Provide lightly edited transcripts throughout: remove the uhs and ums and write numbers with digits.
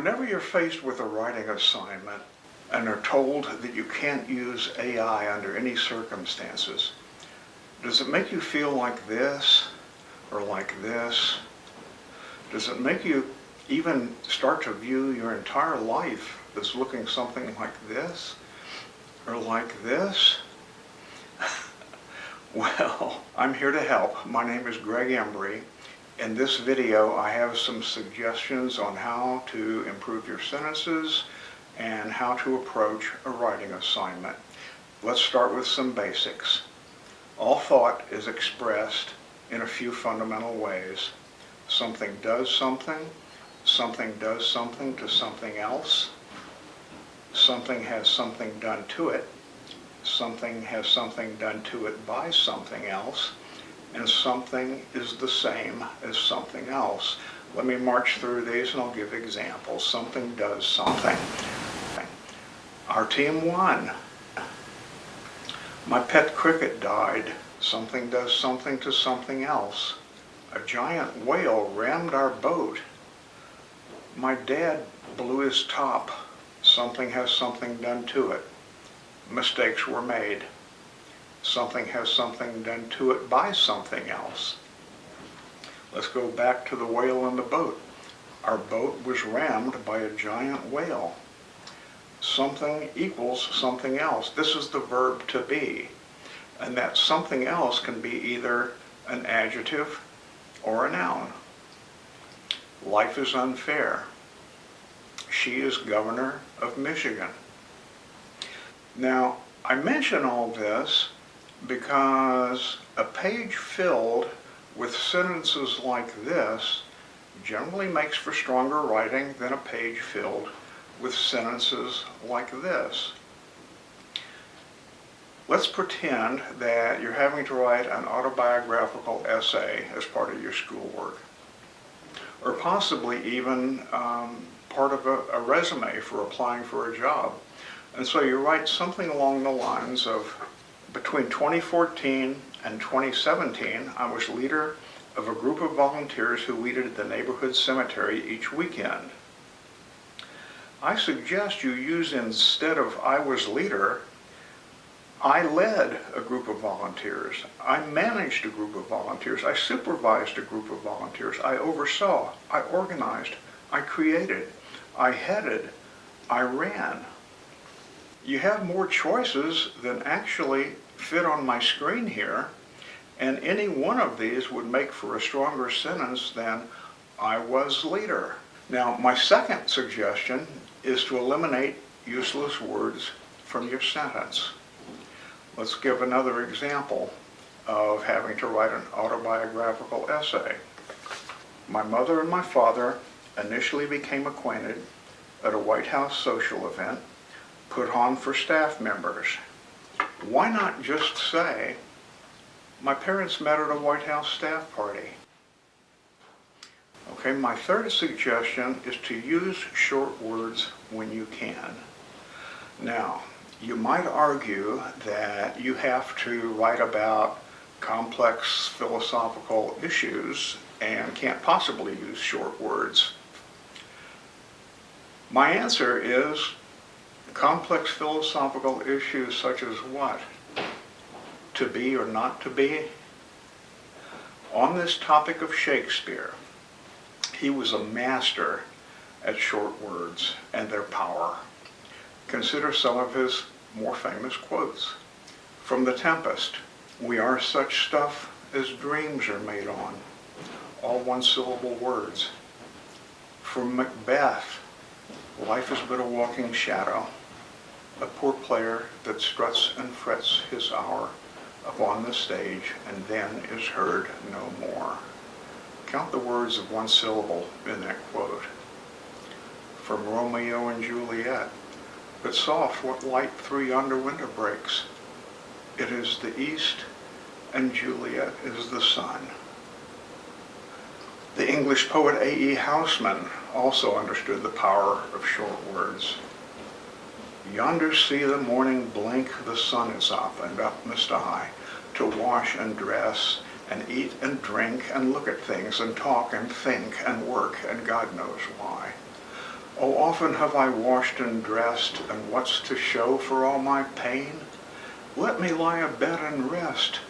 Whenever you're faced with a writing assignment and are told that you can't use AI under any circumstances, does it make you feel like this or like this? Does it make you even start to view your entire life as looking something like this or like this? Well, I'm here to help. My name is Greg Embry. In this video, I have some suggestions on how to improve your sentences and how to approach a writing assignment. Let's start with some basics. All thought is expressed in a few fundamental ways. Something does something does something to something else, something has something done to it, something has something done to it by something else, and something is the same as something else. Let me march through these and I'll give examples. Something does something. Our team won. My pet cricket died. Something does something to something else. A giant whale rammed our boat. My dad blew his top. Something has something done to it. Mistakes were made. Something has something done to it by something else. Let's go back to the whale in the boat. Our boat was rammed by a giant whale. Something equals something else. This is the verb to be. And that something else can be either an adjective or a noun. Life is unfair. She is governor of Michigan. Now, I mention all this because a page filled with sentences like this generally makes for stronger writing than a page filled with sentences like this. Let's pretend that you're having to write an autobiographical essay as part of your schoolwork, or possibly even part of a resume for applying for a job. And so you write something along the lines of, between 2014 and 2017, I was leader of a group of volunteers who weeded the neighborhood cemetery each weekend. I suggest you use, instead of I was leader, I led a group of volunteers. I managed a group of volunteers. I supervised a group of volunteers. I oversaw. I organized. I created. I headed. I ran. You have more choices than actually fit on my screen here, and any one of these would make for a stronger sentence than I was leader. Now, my second suggestion is to eliminate useless words from your sentence. Let's give another example of having to write an autobiographical essay. My mother and my father initially became acquainted at a White House social event put on for staff members. Why not just say, my parents met at a White House staff party? Okay, my third suggestion is to use short words when you can. Now, you might argue that you have to write about complex philosophical issues and can't possibly use short words. My answer is complex philosophical issues such as what? To be or not to be? On this topic of Shakespeare, he was a master at short words and their power. Consider some of his more famous quotes. From The Tempest, we are such stuff as dreams are made on, all one-syllable words. From Macbeth, life is but a walking shadow, a poor player that struts and frets his hour upon the stage and then is heard no more. Count the words of one syllable in that quote. From Romeo and Juliet, but soft, what light through yonder window breaks? It is the east, and Juliet is the sun. The English poet A.E. Housman also understood the power of short words. Yonder see the morning blink, the sun is up, and up must I, to wash and dress, and eat and drink, and look at things, and talk and think, and work, and God knows why. Oh, often have I washed and dressed, and what's to show for all my pain? Let me lie abed and rest.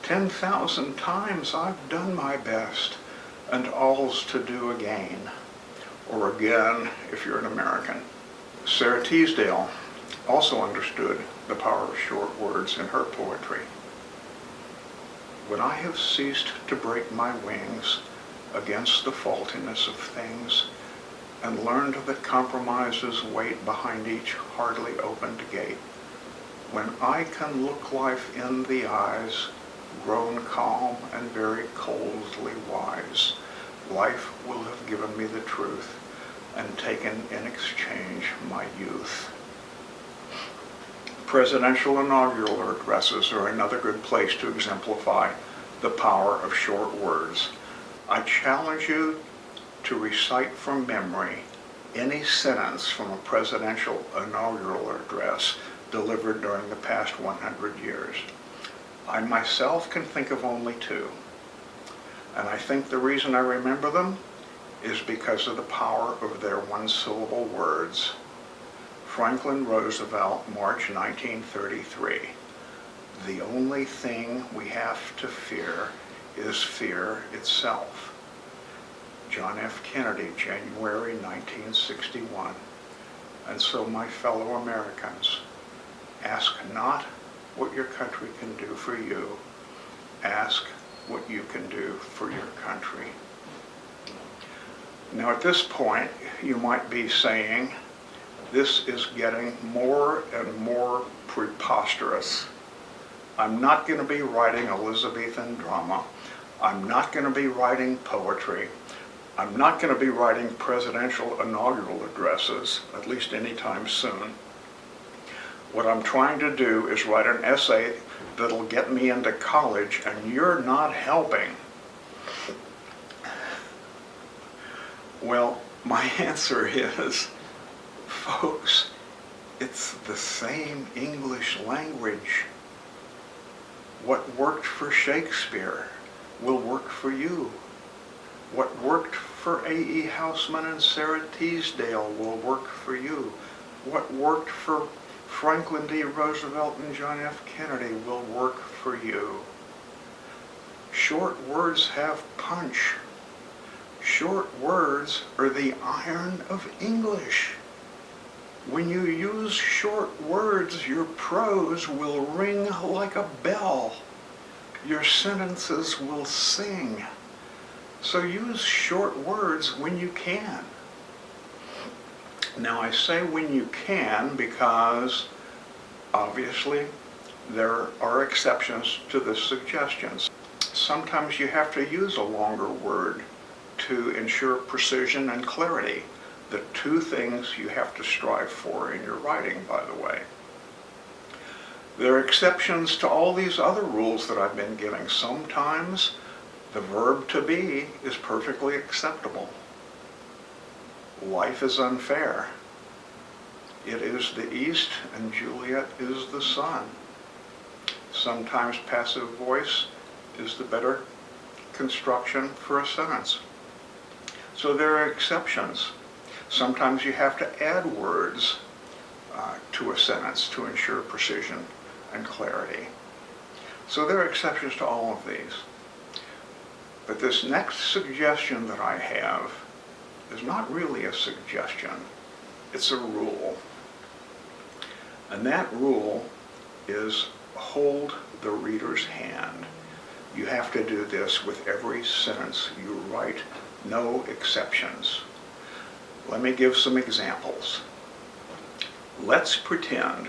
10,000 times I've done my best, and all's to do again. Or again, if you're an American. Sarah Teasdale also understood the power of short words in her poetry. When I have ceased to break my wings against the faultiness of things, and learned that compromises wait behind each hardly opened gate, when I can look life in the eyes, grown calm and very coldly wise, life will have given me the truth and taken in exchange my youth. Presidential inaugural addresses are another good place to exemplify the power of short words. I challenge you to recite from memory any sentence from a presidential inaugural address delivered during the past 100 years. I myself can think of only two, and I think the reason I remember them is because of the power of their one-syllable words. Franklin Roosevelt, March 1933. The only thing we have to fear is fear itself. John F. Kennedy, January 1961. And so, my fellow Americans, ask not what your country can do for you. Ask what you can do for your country. Now, at this point, you might be saying, this is getting more and more preposterous. I'm not going to be writing Elizabethan drama. I'm not going to be writing poetry. I'm not going to be writing presidential inaugural addresses, at least anytime soon. What I'm trying to do is write an essay that'll get me into college, and you're not helping. Well, my answer is, folks, it's the same English language. What worked for Shakespeare will work for you. What worked for A.E. Housman and Sarah Teasdale will work for you. What worked for Franklin D. Roosevelt and John F. Kennedy will work for you. Short words have punch. Short words are the iron of English. When you use short words, your prose will ring like a bell. Your sentences will sing. So use short words when you can. Now, I say when you can because, obviously, there are exceptions to this suggestion. Sometimes you have to use a longer word to ensure precision and clarity. The two things you have to strive for in your writing, by the way. There are exceptions to all these other rules that I've been giving. Sometimes the verb to be is perfectly acceptable. Life is unfair. It is the east and Juliet is the sun. Sometimes passive voice is the better construction for a sentence. So there are exceptions. Sometimes you have to add words to a sentence to ensure precision and clarity. So there are exceptions to all of these. But this next suggestion that I have is not really a suggestion, it's a rule. And that rule is hold the reader's hand. You have to do this with every sentence you write, no exceptions. Let me give some examples. Let's pretend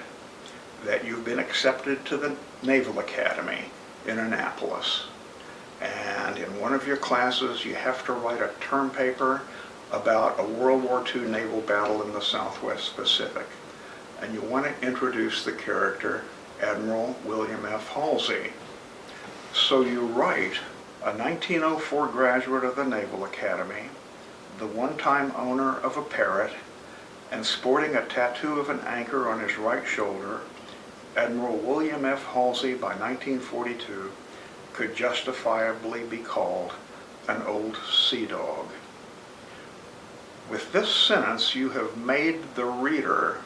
that you've been accepted to the Naval Academy in Annapolis. And in one of your classes, you have to write a term paper about a World War II naval battle in the Southwest Pacific. And you want to introduce the character Admiral William F. Halsey. So you write, a 1904 graduate of the Naval Academy, the one-time owner of a parrot, and sporting a tattoo of an anchor on his right shoulder, Admiral William F. Halsey by 1942 could justifiably be called an old sea dog. With this sentence, you have made the reader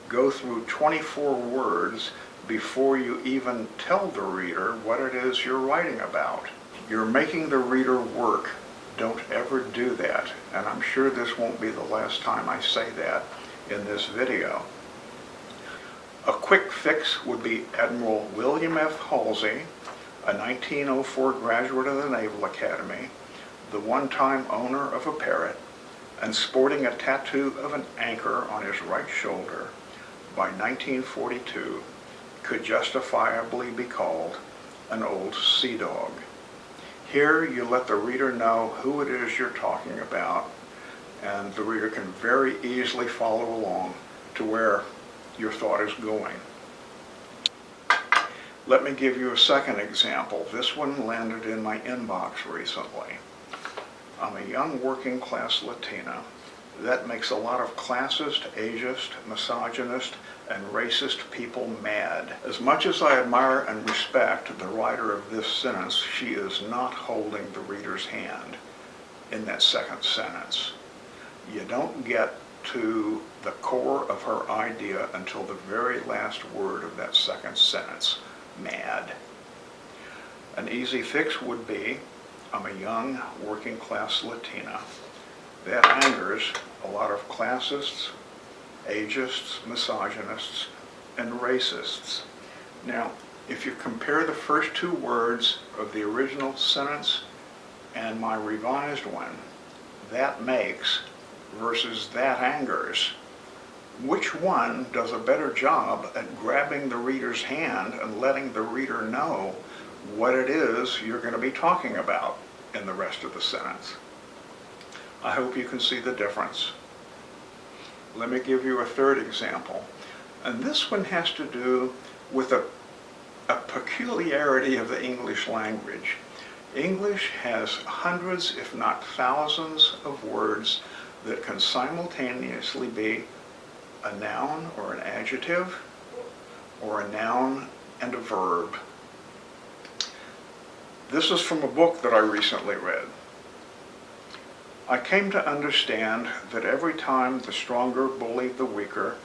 go through 24 words before you even tell the reader what it is you're writing about. You're making the reader work. Don't ever do that. And I'm sure this won't be the last time I say that in this video. A quick fix would be Admiral William F. Halsey, a 1904 graduate of the Naval Academy, the one-time owner of a parrot, and sporting a tattoo of an anchor on his right shoulder, by 1942, could justifiably be called an old sea dog. Here you let the reader know who it is you're talking about, and the reader can very easily follow along to where your thought is going. Let me give you a second example. This one landed in my inbox recently. I'm a young working class Latina. That makes a lot of classist, ageist, misogynist, and racist people mad. As much as I admire and respect the writer of this sentence, she is not holding the reader's hand in that second sentence. You don't get to the core of her idea until the very last word of that second sentence, mad. An easy fix would be, I'm a young working class Latina. That angers a lot of classists, ageists, misogynists, and racists. Now, if you compare the first two words of the original sentence and my revised one, that makes versus that angers, which one does a better job at grabbing the reader's hand and letting the reader know what it is you're going to be talking about in the rest of the sentence? I hope you can see the difference. Let me give you a third example. And this one has to do with a peculiarity of the English language. English has hundreds, if not thousands, of words that can simultaneously be a noun or an adjective, or a noun and a verb. This is from a book that I recently read. I came to understand that every time the stronger bully the weaker,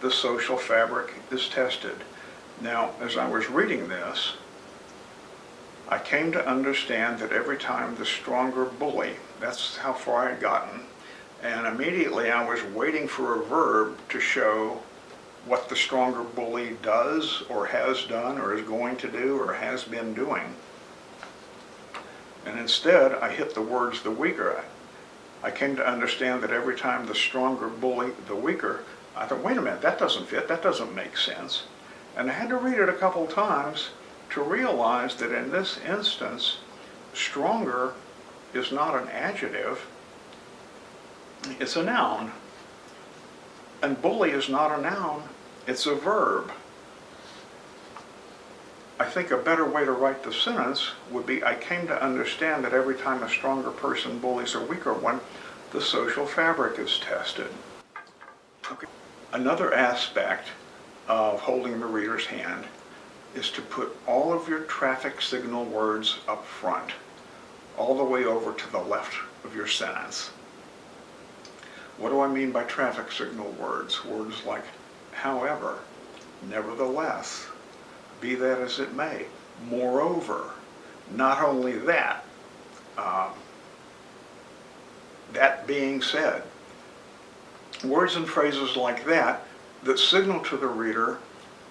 the social fabric is tested. Now, as I was reading this, I came to understand that every time the stronger bully, that's how far I had gotten, and immediately I was waiting for a verb to show what the stronger bully does, or has done, or is going to do, or has been doing. And instead, I hit the words the weaker. I came to understand that every time the stronger bully the weaker, I thought, wait a minute, that doesn't fit, that doesn't make sense. And I had to read it a couple times to realize that in this instance, stronger is not an adjective, it's a noun. And bully is not a noun, it's a verb. I think a better way to write the sentence would be, I came to understand that every time a stronger person bullies a weaker one, the social fabric is tested. Okay. Another aspect of holding the reader's hand is to put all of your traffic signal words up front, all the way over to the left of your sentence. What do I mean by traffic signal words? Words like however, nevertheless, be that as it may, moreover, not only that, that being said. Words and phrases like that that signal to the reader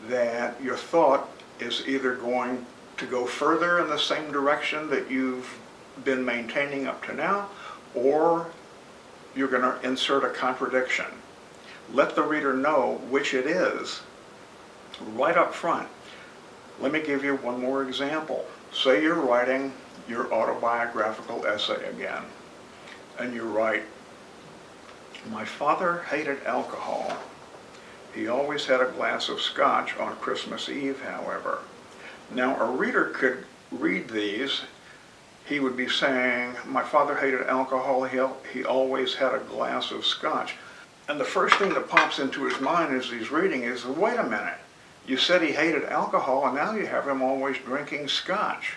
that your thought is either going to go further in the same direction that you've been maintaining up to now, or you're going to insert a contradiction. Let the reader know which it is right up front. Let me give you one more example. Say you're writing your autobiographical essay again, and you write, my father hated alcohol. He always had a glass of scotch on Christmas Eve, however. Now, a reader could read these. He would be saying, my father hated alcohol, he always had a glass of scotch. And the first thing that pops into his mind as he's reading is, wait a minute, you said he hated alcohol and now you have him always drinking scotch.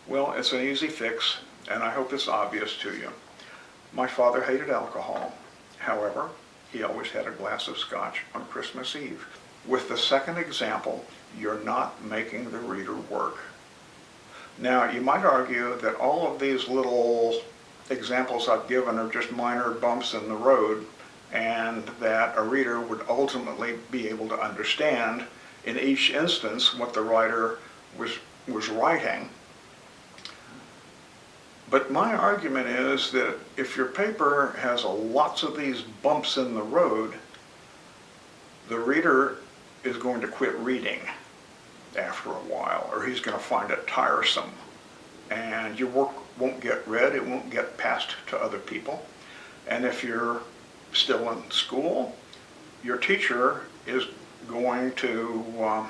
Well, it's an easy fix, and I hope it's obvious to you. My father hated alcohol. However, he always had a glass of scotch on Christmas Eve. With the second example, you're not making the reader work. Now, you might argue that all of these little examples I've given are just minor bumps in the road, and that a reader would ultimately be able to understand in each instance what the writer was writing. But my argument is that if your paper has lots of these bumps in the road, the reader is going to quit reading after a while, or he's going to find it tiresome. And your work won't get read, it won't get passed to other people. And if you're still in school, your teacher is going to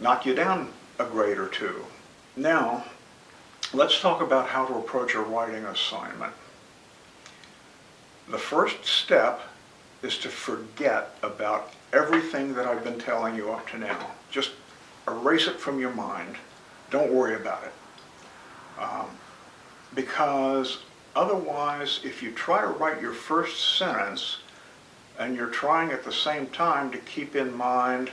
knock you down a grade or two. Now, let's talk about how to approach a writing assignment. The first step is to forget about everything that I've been telling you up to now. Just erase it from your mind. Don't worry about it. Because otherwise, if you try to write your first sentence and you're trying at the same time to keep in mind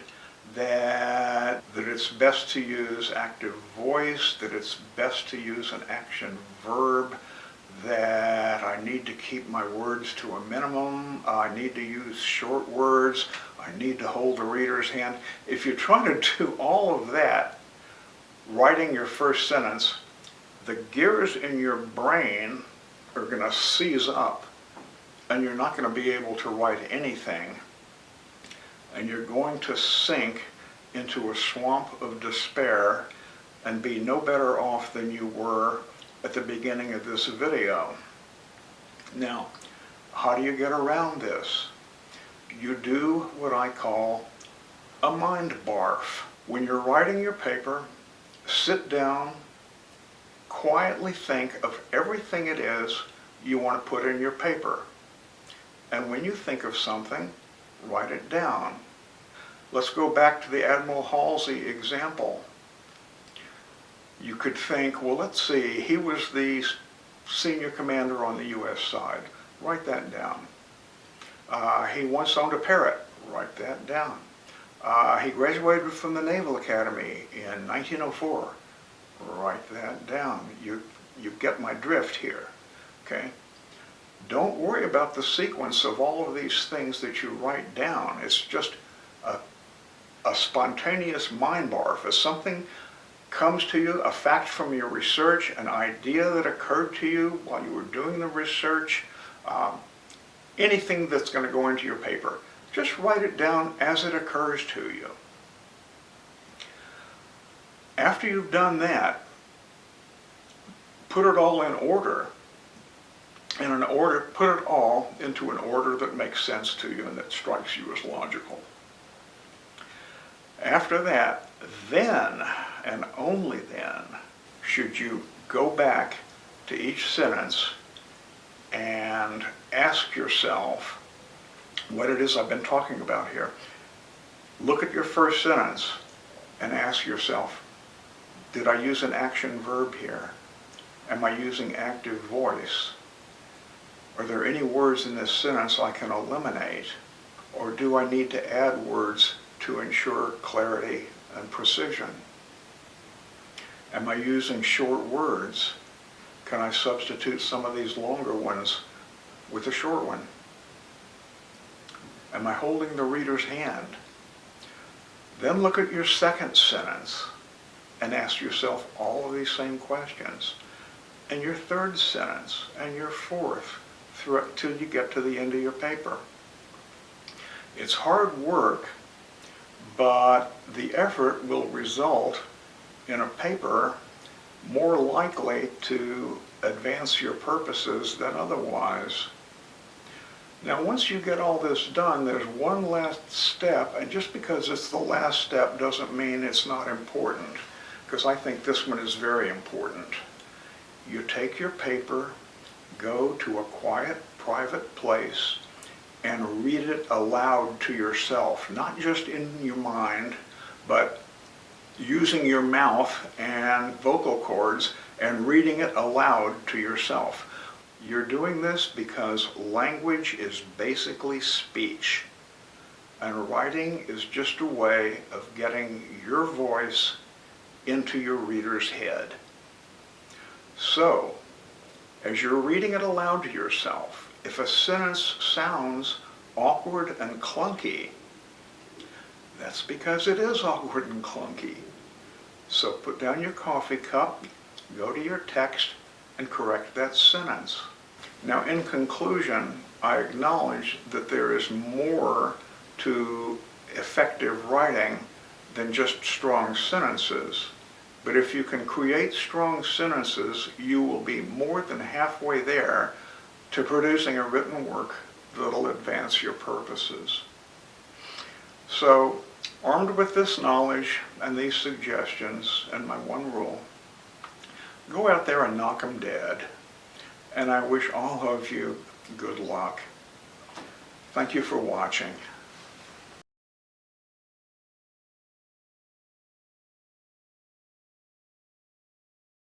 that it's best to use active voice, that it's best to use an action verb, that I need to keep my words to a minimum, I need to use short words, I need to hold the reader's hand. If you try to do all of that, writing your first sentence, the gears in your brain are going to seize up, and you're not going to be able to write anything, and you're going to sink into a swamp of despair and be no better off than you were at the beginning of this video. Now, how do you get around this? You do what I call a mind barf. When you're writing your paper, sit down, quietly think of everything it is you want to put in your paper. And when you think of something, write it down. Let's go back to the Admiral Halsey example. You could think, well, let's see, he was the senior commander on the U.S. side. Write that down. He once owned a parrot. Write that down. He graduated from the Naval Academy in 1904. Write that down. You get my drift here, okay? Don't worry about the sequence of all of these things that you write down. It's just a spontaneous mind barf. As something comes to you, a fact from your research, an idea that occurred to you while you were doing the research, anything that's going to go into your paper, just write it down as it occurs to you. After you've done that, put it all in order. Put it all into an order that makes sense to you and that strikes you as logical. After that, then, and only then, should you go back to each sentence and ask yourself what it is I've been talking about here. Look at your first sentence and ask yourself, did I use an action verb here? Am I using active voice? Are there any words in this sentence I can eliminate? Or do I need to add words to ensure clarity and precision? Am I using short words? Can I substitute some of these longer ones with a short one? Am I holding the reader's hand? Then look at your second sentence and ask yourself all of these same questions. And your third sentence, and your fourth, till you get to the end of your paper. It's hard work, but the effort will result in a paper more likely to advance your purposes than otherwise. Now, once you get all this done, there's one last step, and just because it's the last step doesn't mean it's not important, because I think this one is very important. You take your paper, go to a quiet, private place, and read it aloud to yourself, not just in your mind, but using your mouth and vocal cords and reading it aloud to yourself. You're doing this because language is basically speech, and writing is just a way of getting your voice into your reader's head. So, as you're reading it aloud to yourself, if a sentence sounds awkward and clunky, that's because it is awkward and clunky. So put down your coffee cup, go to your text, and correct that sentence. Now, in conclusion, I acknowledge that there is more to effective writing than just strong sentences. But if you can create strong sentences, you will be more than halfway there to producing a written work that'll advance your purposes. So, armed with this knowledge and these suggestions and my one rule, go out there and knock 'em dead. And I wish all of you good luck. Thank you for watching.